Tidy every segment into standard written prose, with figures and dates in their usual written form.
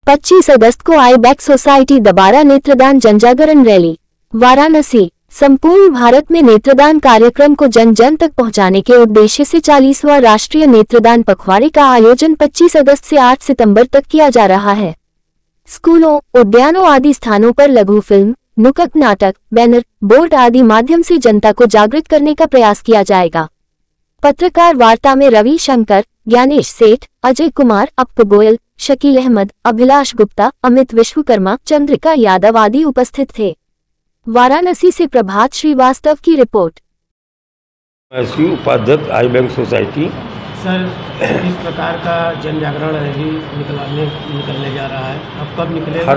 25 अगस्त को आईबैक सोसाइटी दोबारा नेत्रदान जनजागरण रैली। वाराणसी। संपूर्ण भारत में नेत्रदान कार्यक्रम को जन जन तक पहुंचाने के उद्देश्य से 40वां राष्ट्रीय नेत्रदान पखवाड़े का आयोजन 25 अगस्त से 8 सितंबर तक किया जा रहा है। स्कूलों, उद्यानों आदि स्थानों पर लघु फिल्म, नुक्कड़ नाटक, बैनर, बोर्ड आदि माध्यम से जनता को जागृत करने का प्रयास किया जाएगा। पत्रकार वार्ता में रवि शंकर, ज्ञानेश सेठ, अजय कुमार, अप्पू गोयल, शकील अहमद, अभिलाष गुप्ता, अमित विश्वकर्मा, चंद्रिका यादव आदि उपस्थित थे। वाराणसी से प्रभात श्रीवास्तव की रिपोर्ट। उपाध्यक्ष आईबैक सोसाइटी। सर, इस प्रकार का जन जागरण रैली निकलने जा रहा है, अब कब निकलेगा?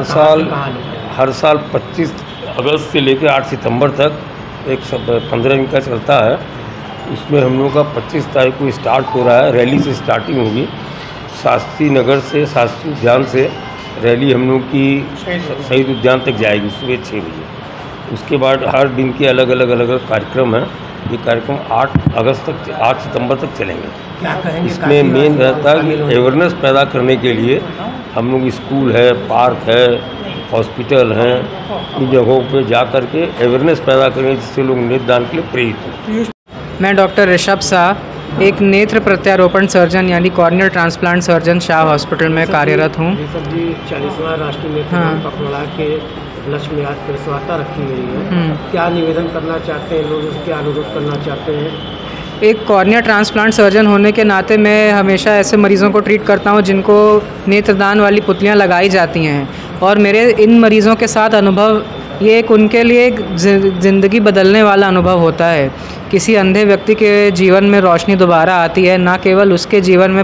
हर साल 25 अगस्त से लेकर 8 सितंबर तक 15 दिन का चलता है। उसमें हम लोग का 25 तारीख को स्टार्ट हो रहा है। रैली से स्टार्टिंग होगी शास्त्री नगर से, शास्त्री उद्यान से रैली हम लोग की शहीद उद्यान तक जाएगी सुबह 6 बजे। उसके बाद हर दिन के अलग अलग कार्यक्रम हैं। ये कार्यक्रम 8 सितंबर तक चलेंगे। क्या कहेंगे? इसमें मेन रहता है कि अवेयरनेस पैदा करने के लिए हम लोग स्कूल है, पार्क है, हॉस्पिटल हैं, इन जगहों पे जा कर के अवेयरनेस पैदा करेंगे जिससे लोग नेत्रदान के लिए प्रेरित हों। मैं डॉक्टर ऋषभ शाह, एक नेत्र प्रत्यारोपण सर्जन यानी corneal transplant surgeon Shah hospital में कार्यरत हूँ। ऋषभ जी, 40वां राष्ट्रीय नेत्रदान पखवाड़ा के लक्ष्य में आज प्रेस वार्ता रखी गई है। क्या निवेदन करना चाहते हैं लोग, क्या अनुरोध करना चाहते हैं? एक कॉर्निया ट्रांसप्लांट सर्जन होने के नाते मैं हमेशा ऐसे मरीज़ों को ट्रीट करता हूं जिनको नेत्रदान वाली पुतलियां लगाई जाती हैं, और मेरे इन मरीज़ों के साथ अनुभव ये एक उनके लिए एक ज़िंदगी बदलने वाला अनुभव होता है। किसी अंधे व्यक्ति के जीवन में रोशनी दोबारा आती है, ना केवल उसके जीवन में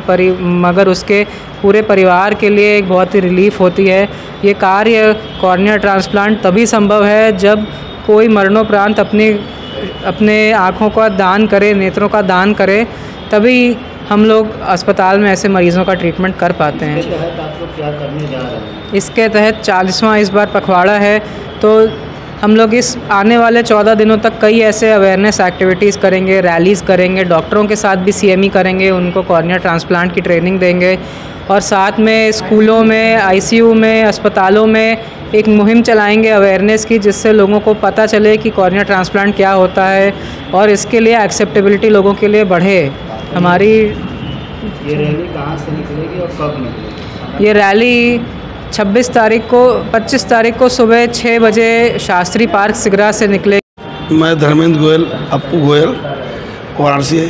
मगर उसके पूरे परिवार के लिए एक बहुत ही रिलीफ होती है। ये कार्य कॉर्निया ट्रांसप्लांट तभी संभव है जब कोई मरणोपरांत अपने आँखों का दान करे, नेत्रों का दान करे, तभी हम लोग अस्पताल में ऐसे मरीज़ों का ट्रीटमेंट कर पाते हैं। इसके तहत आप लोग क्या करने जा रहे हैं? इसके तहत 40वां इस बार पखवाड़ा है, तो हम लोग इस आने वाले 14 दिनों तक कई ऐसे अवेयरनेस एक्टिविटीज़ करेंगे, रैलीज़ करेंगे, डॉक्टरों के साथ भी CME करेंगे, उनको कॉर्निया ट्रांसप्लांट की ट्रेनिंग देंगे, और साथ में स्कूलों में, ICU में, अस्पतालों में एक मुहिम चलाएंगे अवेयरनेस की, जिससे लोगों को पता चले कि कॉर्निया ट्रांसप्लांट क्या होता है और इसके लिए एक्सेप्टेबिलिटी लोगों के लिए बढ़े। हमारी ये रैली कहाँ से निकलेगी और कब निकलेगी? ये रैली 25 तारीख को सुबह 6 बजे शास्त्री पार्क सिगरा से निकलेगी। मैं धर्मेंद्र गोयल, अप्पू गोयल, वाराणसी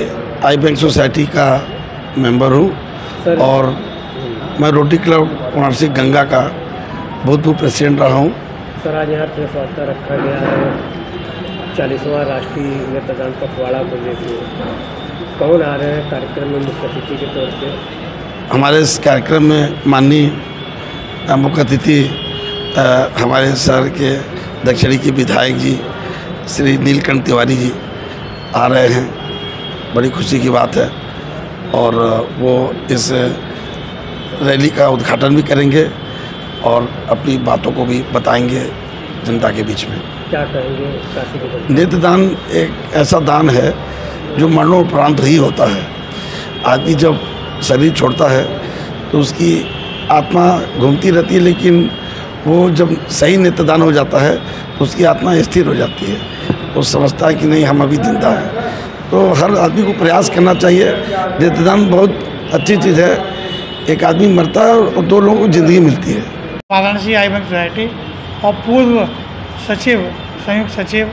आईबैक सोसाइटी का मेंबर हूँ और मैं रोटरी क्लब वाराणसी गंगा का भूतपूर्व प्रेसिडेंट रहा हूँ। सर, आज यहाँ प्रेस वार्ता रखा गया है 40वां राष्ट्रीय नेत्रदान पखवाड़ा को लेकर। कौन आ रहे हैं कार्यक्रम में मुख्य अतिथि के तौर पे? हमारे इस कार्यक्रम में माननीय मुख्य अतिथि हमारे शहर के दक्षिणी के विधायक जी श्री नीलकंठ तिवारी जी आ रहे हैं। बड़ी खुशी की बात है, और वो इस रैली का उद्घाटन भी करेंगे और अपनी बातों को भी बताएंगे जनता के बीच में। क्या कहेंगे? नेत्रदान एक ऐसा दान है जो मरणोपरांत ही होता है। आदमी जब शरीर छोड़ता है तो उसकी आत्मा घूमती रहती है, लेकिन वो जब सही नेत्रदान हो जाता है तो उसकी आत्मा स्थिर हो जाती है। वो समझता है कि नहीं, हम अभी जिंदा हैं। तो हर आदमी को प्रयास करना चाहिए। नेत्रदान बहुत अच्छी चीज़ है। एक आदमी मरता है और 2 लोगों को ज़िंदगी मिलती है। वाराणसी आईबैक सोसाइटी और पूर्व सचिव, संयुक्त सचिव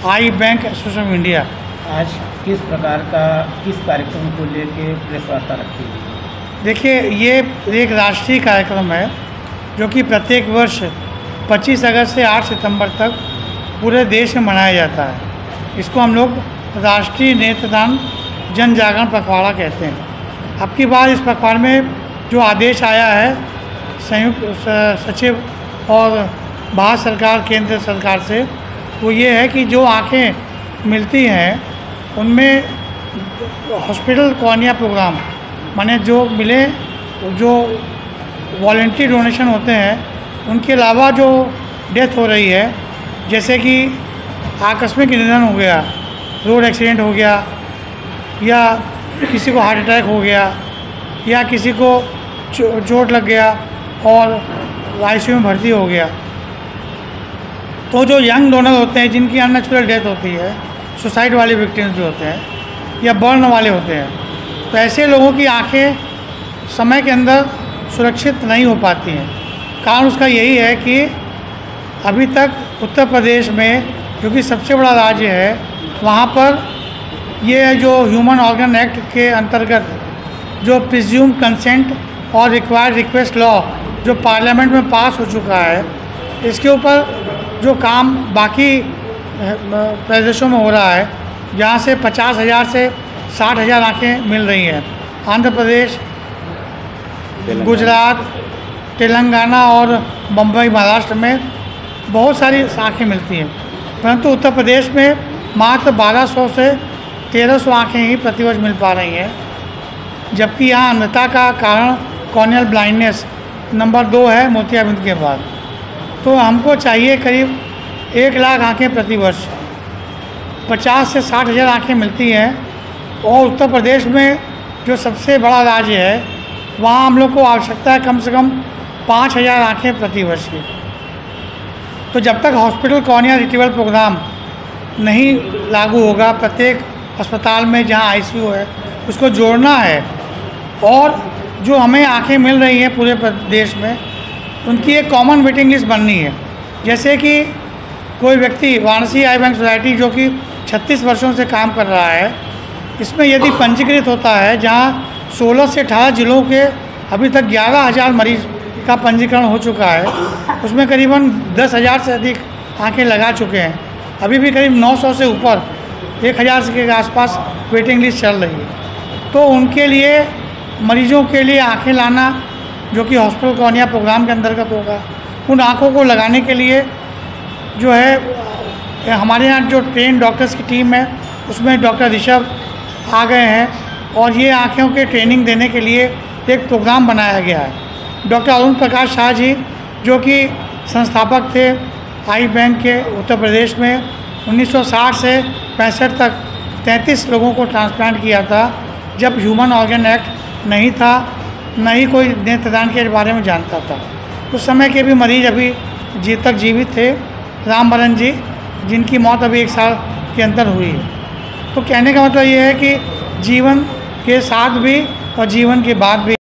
आईबैक एसोसिएशन ऑफ इंडिया। आज किस प्रकार का किस कार्यक्रम को लेके प्रेस वार्ता रखी गई? देखिए, ये एक राष्ट्रीय कार्यक्रम है जो कि प्रत्येक वर्ष 25 अगस्त से 8 सितंबर तक पूरे देश में मनाया जाता है। इसको हम लोग राष्ट्रीय नेत्रदान जन जागरण पखवाड़ा कहते हैं। अब की बार इस पखवाड़े में जो आदेश आया है संयुक्त सचिव और भारत सरकार, केंद्र सरकार से, वो ये है कि जो आँखें मिलती हैं उनमें हॉस्पिटल कॉर्निया प्रोग्राम, माने जो मिले, जो वॉलंटरी डोनेशन होते हैं, उनके अलावा जो डेथ हो रही है, जैसे कि आकस्मिक निधन हो गया, रोड एक्सीडेंट हो गया, या किसी को हार्ट अटैक हो गया, या किसी को चोट लग गया और आईसीयू में भर्ती हो गया। तो जो यंग डोनर होते हैं जिनकी अननेचुरल डेथ होती है, सुसाइड वाले विक्टिम्स जो होते हैं या बर्न वाले होते हैं, तो ऐसे लोगों की आंखें समय के अंदर सुरक्षित नहीं हो पाती हैं। कारण उसका यही है कि अभी तक उत्तर प्रदेश में, जो कि सबसे बड़ा राज्य है, वहाँ पर ये जो ह्यूमन ऑर्गन एक्ट के अंतर्गत जो प्रिज्यूम कंसेंट और रिक्वायर्ड रिक्वेस्ट लॉ जो पार्लियामेंट में पास हो चुका है, इसके ऊपर जो काम बाकी प्रदेशों में हो रहा है, जहाँ से 50,000 से 60,000 आँखें मिल रही हैं। आंध्र प्रदेश, गुजरात, तेलंगाना और बम्बई, महाराष्ट्र में बहुत सारी आँखें मिलती हैं, परंतु उत्तर प्रदेश में मात्र 1200 से 1300 आँखें ही प्रतिवर्ष मिल पा रही हैं। जबकि यहाँ अंधता का कारण कॉर्नियल ब्लाइंडनेस नंबर 2 है मोतियाबिंद के बाद। तो हमको चाहिए करीब 1 लाख आँखें प्रतिवर्ष, 50 से 60,000 आँखें मिलती हैं। और उत्तर प्रदेश में जो सबसे बड़ा राज्य है, वहाँ हम लोग को आवश्यकता है कम से कम 5,000 आँखें प्रतिवर्ष की। तो जब तक हॉस्पिटल कॉर्निया रिट्रीवल प्रोग्राम नहीं लागू होगा, प्रत्येक अस्पताल में जहाँ आईसीयू है उसको जोड़ना है। और जो हमें आँखें मिल रही हैं पूरे प्रदेश में, उनकी एक कॉमन वेटिंग लिस्ट बननी है। जैसे कि कोई व्यक्ति वाराणसी आई बैंक सोसाइटी जो कि 36 वर्षों से काम कर रहा है, इसमें यदि पंजीकृत होता है, जहाँ 16 से 18 जिलों के अभी तक 11,000 मरीज का पंजीकरण हो चुका है, उसमें करीबन 10,000 से अधिक आँखें लगा चुके हैं। अभी भी करीब 900 से ऊपर 1,000 के आसपास वेटिंग लिस्ट चल रही है। तो उनके लिए, मरीजों के लिए आँखें लाना जो कि हॉस्पिटल कॉर्निया प्रोग्राम के अंतर्गत होगा, उन आँखों को लगाने के लिए जो है हमारे यहाँ जो ट्रेन डॉक्टर्स की टीम है, उसमें डॉक्टर ऋषभ आ गए हैं और ये आँखों के ट्रेनिंग देने के लिए एक प्रोग्राम बनाया गया है। डॉक्टर अरुण प्रकाश शाह जी, जो कि संस्थापक थे आई बैंक के उत्तर प्रदेश में, 1960 से 65 तक 33 लोगों को ट्रांसप्लांट किया था, जब ह्यूमन ऑर्गन एक्ट नहीं था, न ही कोई नेत्रदान के बारे में जानता था। उस समय के भी मरीज अभी तक जीवित थे, रामबरन जी, जिनकी मौत अभी 1 साल के अंदर हुई है। तो कहने का मतलब ये है कि जीवन के साथ भी और जीवन के बाद भी